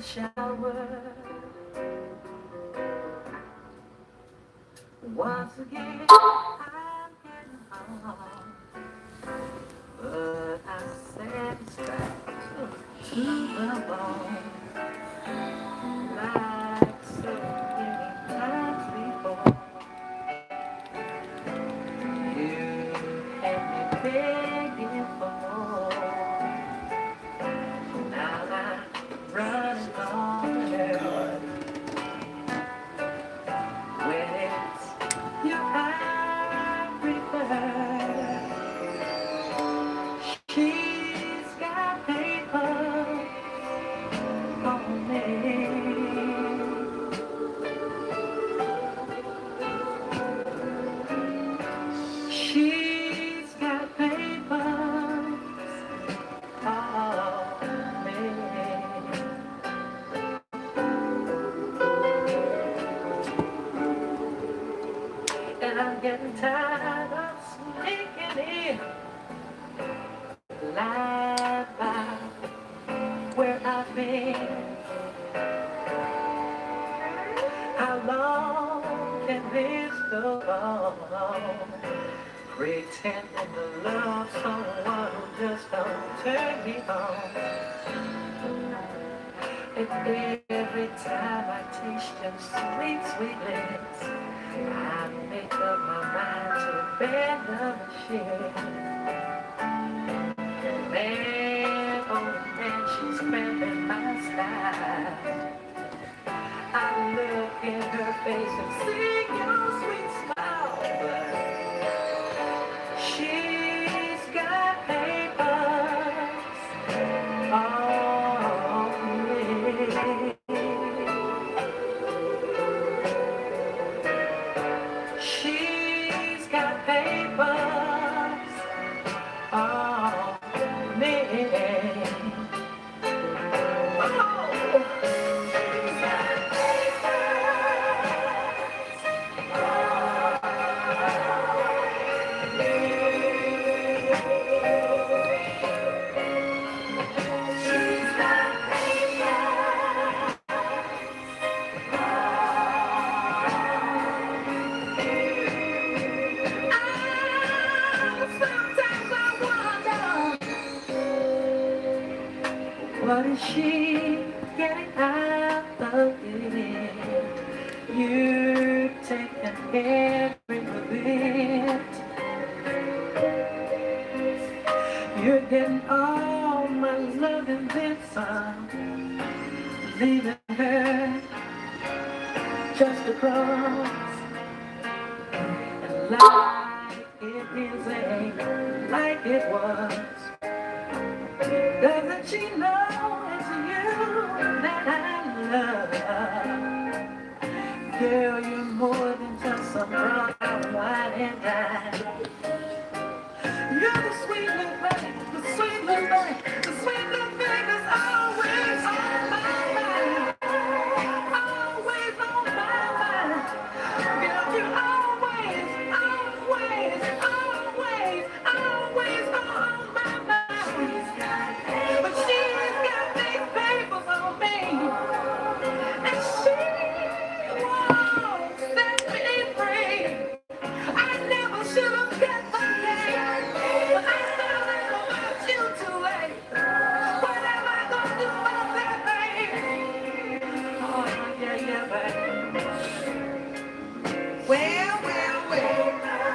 shower. Once again, I'm getting home, but I'm satisfied to the bone, like so many times before. You had me begging for more. Now I'm running on the when it's you I prefer. She's got paper on me. She's got papers on me. And I'm getting tired of sneaking in, lied by where I've been. How long can this go on? Pretending to love someone who just don't turn me on. And every time I taste your sweet, sweet lips, I make up my mind to bend the machine. Man, oh man, she's cramping my style. I look in her face and see your sweet smile, but she's got papers on me. She's got papers on me. What is she getting out of it? You're taking every bit. You're getting all my love and then some, leaving her just across. And like it isn't like it was. Doesn't she know it's you that I love? Girl, you're more than just some brown wine and dine. You're the sweet little thing, the sweet little thing, the sweet little thing that's always on my mind. Always on my mind. Girl, you always, always, always, always on my mind. But she's got these papers on me, and she won't set me free. I never should have kept the game, but I still ain't about you too late. What am I gonna do about that, babe? Oh, yeah, yeah, babe. Well,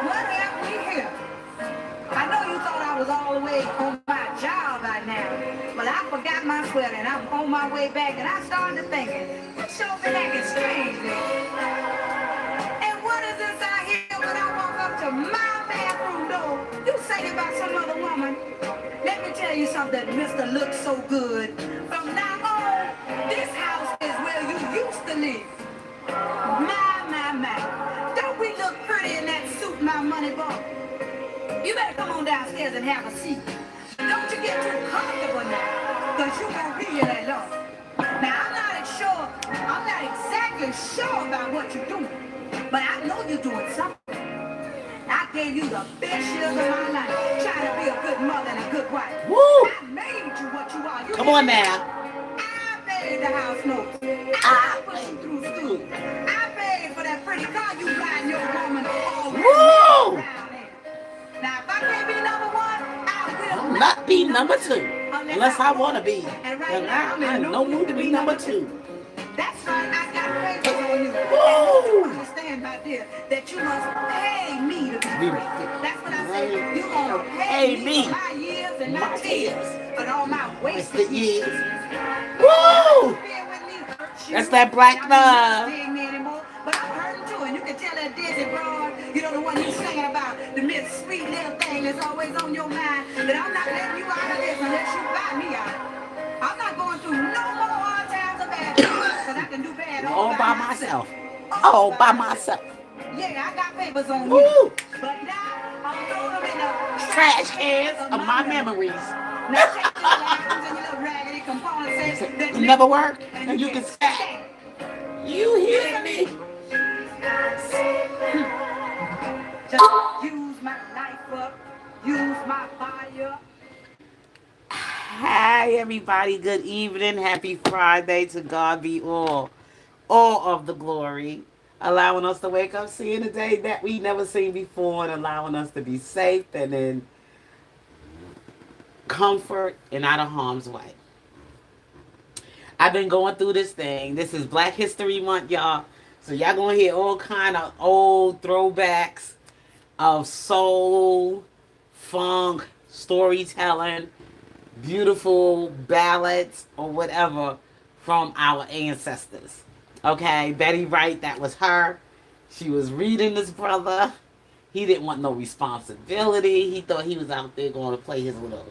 what have we here? I know you thought I was all the way on my job by now. Well, I forgot my sweater and I'm on my way back and I started thinking, you sure been acting strange lately. And what is this I hear when I walk up to my bathroom door? You singing about some other woman. Let me tell you something, Mr. Looks So Good. From now on, this house is where you used to live. My. Don't we look pretty in that suit my money bought? You better come on downstairs and have a seat. Don't you get too comfortable now, because you won't be here that long. Now, I'm not exactly sure about what you're doing, but I know you're doing something. I gave you the best years of my life, trying to be a good mother and a good wife. Woo! I made you what you are. Come on now. I made paid the house notes. I put you through school. I paid for that pretty car you riding your woman always Woo! around in. Now, if I can't be number one, I will Not be number two. unless Unless I want to want be. And right And now, I'm I in no mood to be number two. That's right, I got papers on you. And Woo! you understand, my dear, that you must pay me to be free. That's what I say. You gonna pay me for my years and my tears, but all my wasted years. Woo! Being with me hurts you. That's that black love. Dig me anymore, but I'm hurting too, and you can tell that dizzy broad, you know the one you singing about, the miss sweet little thing that's always on your mind, that I'm not letting you out of this unless you buy me out. I'm not going through no more hard times or bad times, because I can do bad All by myself. All by myself. Yeah, I got papers on Woo! you. But now I'm throwing them in the Trash cans of my memories. Now take your lines and your little raggedy components that You never work and you can stack. You hear me? Just use my life up, use my fire. Hi everybody, good evening, happy Friday. To God be all of the glory, allowing us to wake up seeing a day that we never seen before, and allowing us to be safe and in comfort and out of harm's way. I've been going through this thing. This is Black History Month, y'all, so y'all gonna hear all kind of old throwbacks of soul, funk, storytelling, beautiful ballads or whatever from our ancestors. Okay, Betty Wright, that was her. She was reading this brother. He didn't want no responsibility. He thought he was out there going to play his little,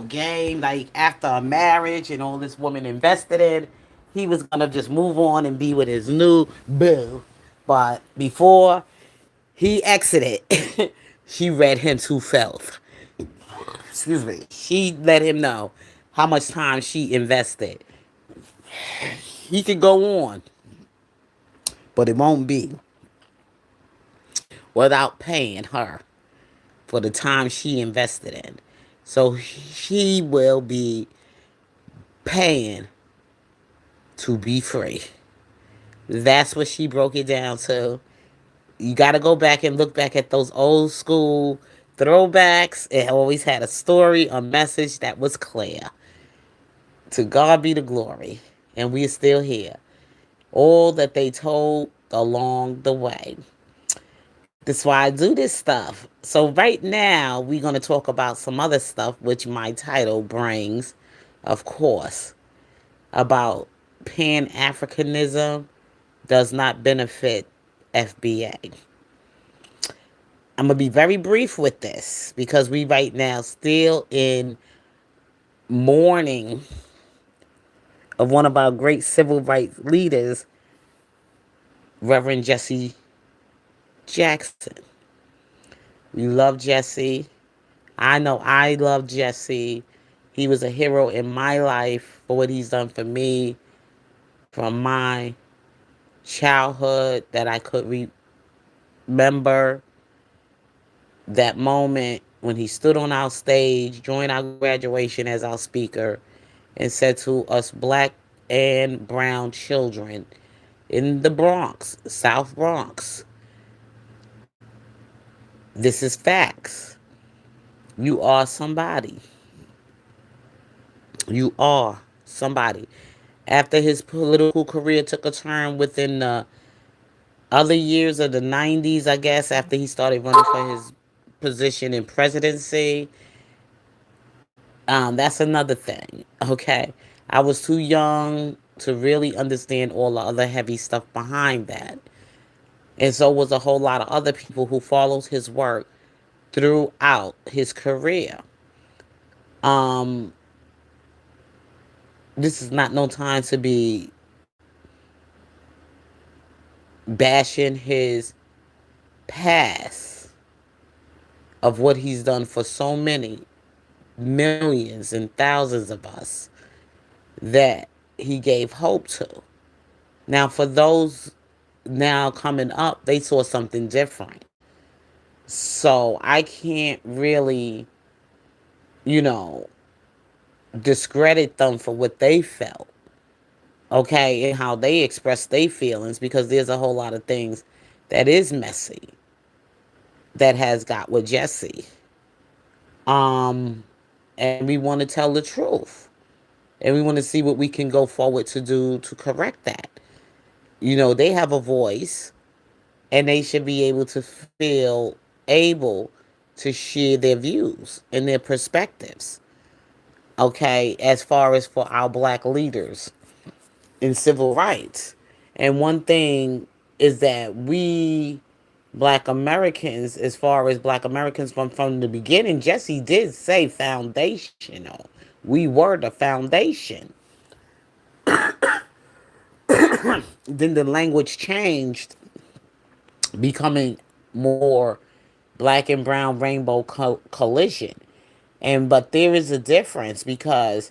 game. Like after a marriage and all this woman invested in, he was going to just move on and be with his new boo. But before he exited, she read him to filth. Excuse me. She let him know how much time she invested. He could go on, but it won't be without paying her for the time she invested in. So he will be paying to be free. That's what she broke it down to. You got to go back and look back at those old school throwbacks. It always had a story, a message that was clear. To God be the glory. And we are still here. All that they told along the way. That's why I do this stuff. So right now, we're going to talk about some other stuff, which my title brings, of course, about Pan-Africanism does not benefit FBA. I'm going to be very brief with this because we right now still in mourning of one of our great civil rights leaders, Reverend Jesse Jackson. We love Jesse. I know I love Jesse. He was a hero in my life for what he's done for me from my childhood that I could remember. That moment when he stood on our stage during our graduation as our speaker and said to us black and brown children in the Bronx, South Bronx, this is facts. You are somebody. You are somebody. After his political career took a turn within the other years of the 90s, I guess, after he started running for his position in presidency, that's another thing, okay? I was too young to really understand all the other heavy stuff behind that. And so was a whole lot of other people who followed his work throughout his career. Um, this is not no time to be bashing his past of what he's done for so many millions and thousands of us that he gave hope to. Now, for those now coming up, they saw something different. So I can't really, you know, discredit them for what they felt. okay, and how they express their feelings, because there's a whole lot of things that is messy that has got with Jesse. Um, and we want to tell the truth. And we want to see what we can go forward to do to correct that. They have a voice, and they should be able to feel able to share their views and their perspectives. Okay, as far as for our black leaders in civil rights. And one thing is that we black Americans, as far as black Americans from the beginning, Jesse did say foundational. We were the foundation. Then the language changed, becoming more black and brown rainbow collision. But there is a difference, because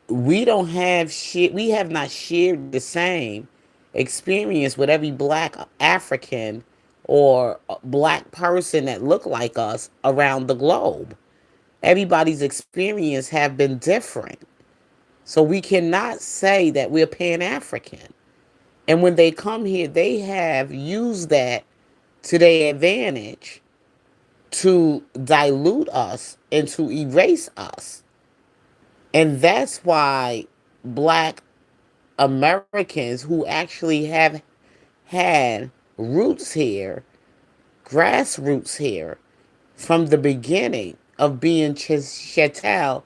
we have not shared the same experience with every black African or black person that look like us around the globe. Everybody's experience have been different. So we cannot say that we're Pan-African. And when they come here, they have used that to their advantage to dilute us and to erase us. And that's why black Americans who actually have had roots here, grassroots here, from the beginning of being chattel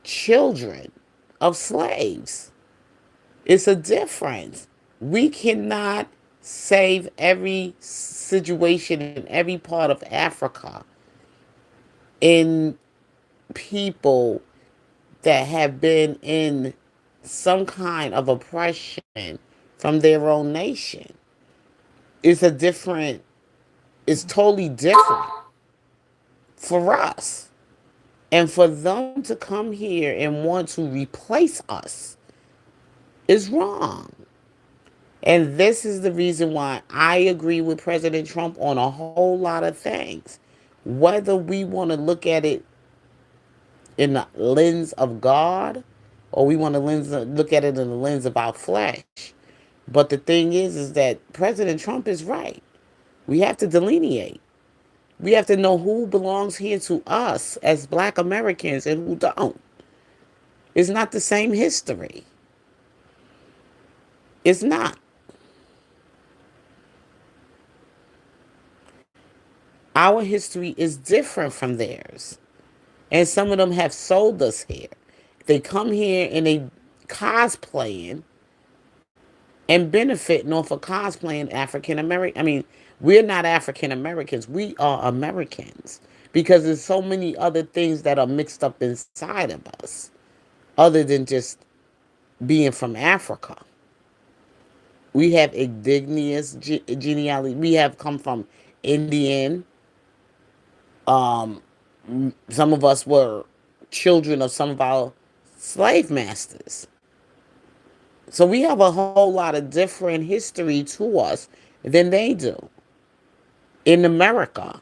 children of slaves. It's a difference. We cannot save every situation in every part of Africa in people that have been in some kind of oppression from their own nation. It's totally different for us. And for them to come here and want to replace us is wrong. And this is the reason why I agree with President Trump on a whole lot of things. Whether we want to look at it in the lens of God, or we want to look at it in the lens of our flesh. But the thing is that President Trump is right. We have to delineate. We have to know who belongs here to us as black Americans and who don't. It's not the same history. It's not. Our history is different from theirs. And some of them have sold us here. They come here and they cosplaying and benefiting off of cosplaying African American. I mean, we're not African Americans. We are Americans, because there's so many other things that are mixed up inside of us, other than just being from Africa. We have indigenous genealogy. We have come from Indian. Um, some of us were children of some of our slave masters. So we have a whole lot of different history to us than they do in America.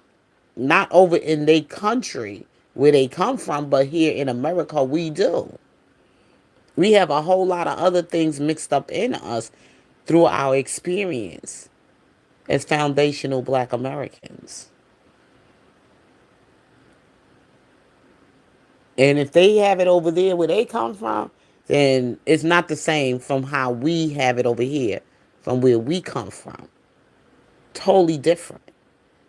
Not over in their country where they come from, but here in America we do. We have a whole lot of other things mixed up in us through our experience as foundational black Americans. And if they have it over there where they come from, then it's not the same from how we have it over here, from where we come from. Totally different.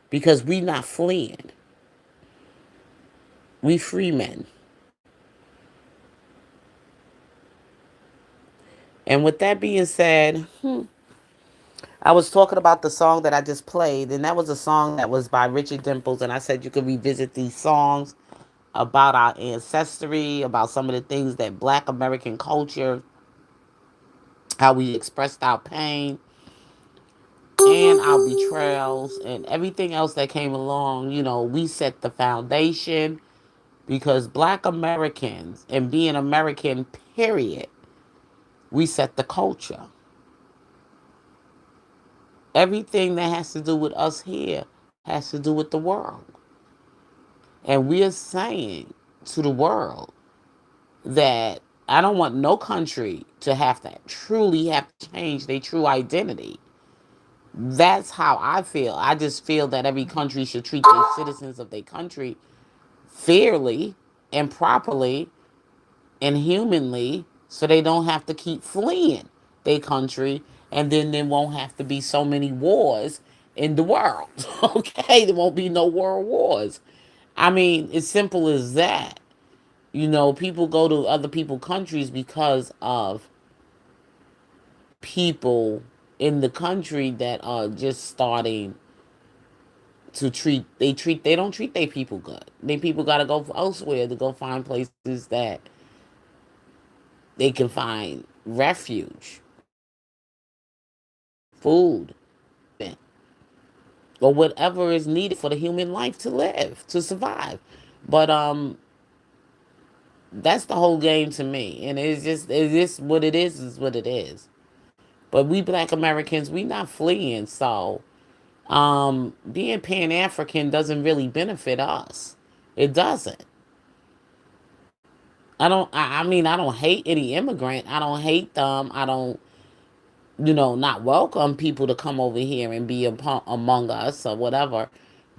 Because we not fleeing. We free men. And with that being said, I was talking about the song that I just played, and that was a song that was by Richard Dimples, and I said you could revisit these songs about our ancestry, about some of the things that black American culture, how we expressed our pain and our betrayals and everything else that came along. We set the foundation, because black Americans and being American, period, we set the culture. Everything that has to do with us here has to do with the world. And we are saying to the world that I don't want no country to truly have to change their true identity. That's how I feel. I just feel that every country should treat their citizens of their country fairly and properly and humanly, so they don't have to keep fleeing their country, and then there won't have to be so many wars in the world. Okay, there won't be no world wars. I mean, it's simple as that. People go to other people's countries because of people in the country that are just starting to they don't treat their people good. They people got to go elsewhere to go find places that they can find refuge, food, or whatever is needed for the human life to live, to survive. But that's the whole game to me. And it's what it is what it is. But we black Americans, we not fleeing, so being Pan African doesn't really benefit us. It doesn't. I mean, I don't hate any immigrant. I don't hate them. I don't, not welcome people to come over here and be among us or whatever.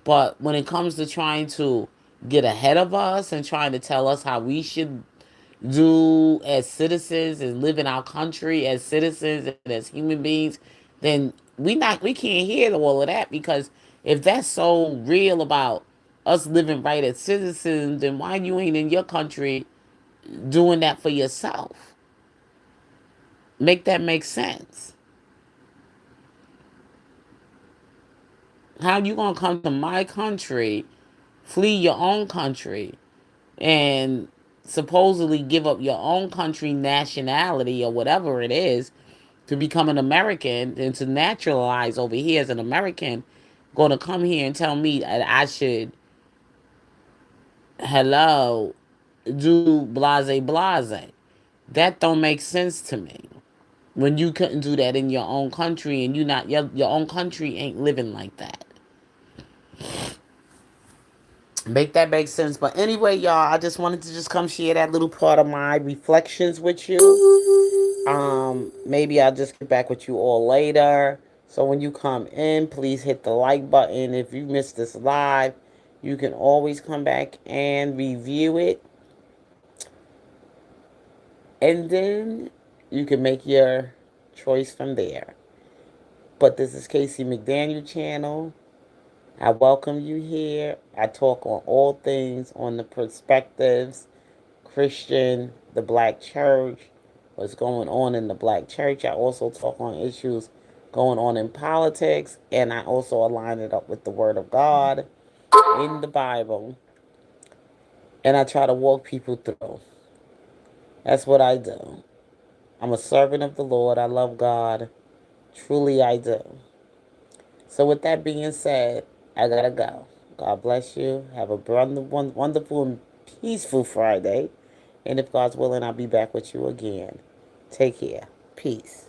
But when it comes to trying to get ahead of us and trying to tell us how we should do as citizens and live in our country as citizens and as human beings, then we can't hear all of that, because if that's so real about us living right as citizens, then why you ain't in your country doing that for yourself? Make that make sense. How you gonna come to my country, flee your own country, and supposedly give up your own country nationality or whatever it is to become an American and to naturalize over here as an American, going to come here and tell me that I should, hello, do blase blase. That don't make sense to me. When you couldn't do that in your own country, and your own country ain't living like that. Make that make sense. But anyway, y'all, I just wanted to just come share that little part of my reflections with you. Maybe I'll just get back with you all later. So when you come in, please hit the like button. If you missed this live, you can always come back and review it. And then you can make your choice from there. But this is Casey McDaniel channel. I welcome you here. I talk on all things on the perspectives, Christian, the black church, what's going on in the black church. I also talk on issues going on in politics, and I also align it up with the Word of God in the Bible, and I try to walk people through. That's what I do. I'm a servant of the Lord. I love God. Truly, I do. So, with that being said, I gotta go. God bless you. Have a wonderful and peaceful Friday. And if God's willing, I'll be back with you again. Take care. Peace.